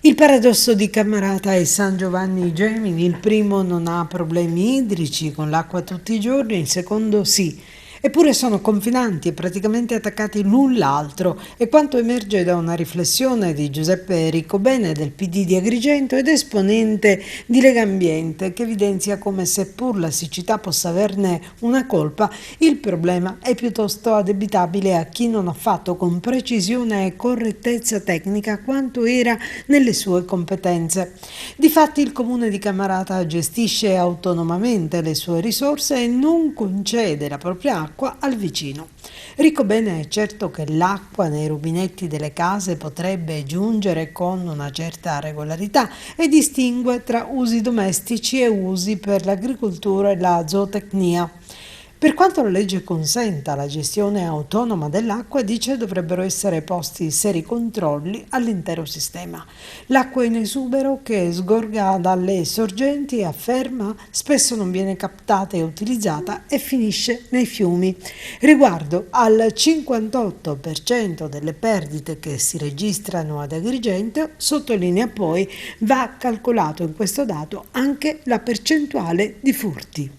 Il paradosso di Camerata e San Giovanni Gemini: il primo non ha problemi idrici con l'acqua tutti i giorni, il secondo sì. Eppure sono confinanti e praticamente attaccati l'un l'altro, e quanto emerge da una riflessione di Giuseppe Riccobene del PD di Agrigento ed esponente di Legambiente, che evidenzia come, seppur la siccità possa averne una colpa, il problema è piuttosto addebitabile a chi non ha fatto con precisione e correttezza tecnica quanto era nelle sue competenze. Difatti il comune di Camerata gestisce autonomamente le sue risorse e non concede la propria acqua al vicino. Riccobene è certo che l'acqua nei rubinetti delle case potrebbe giungere con una certa regolarità e distingue tra usi domestici e usi per l'agricoltura e la zootecnia. Per quanto la legge consenta la gestione autonoma dell'acqua, dice dovrebbero essere posti seri controlli all'intero sistema. L'acqua in esubero che sgorga dalle sorgenti, afferma, spesso non viene captata e utilizzata e finisce nei fiumi. Riguardo al 58% delle perdite che si registrano ad Agrigento, sottolinea poi, va calcolato in questo dato anche la percentuale di furti.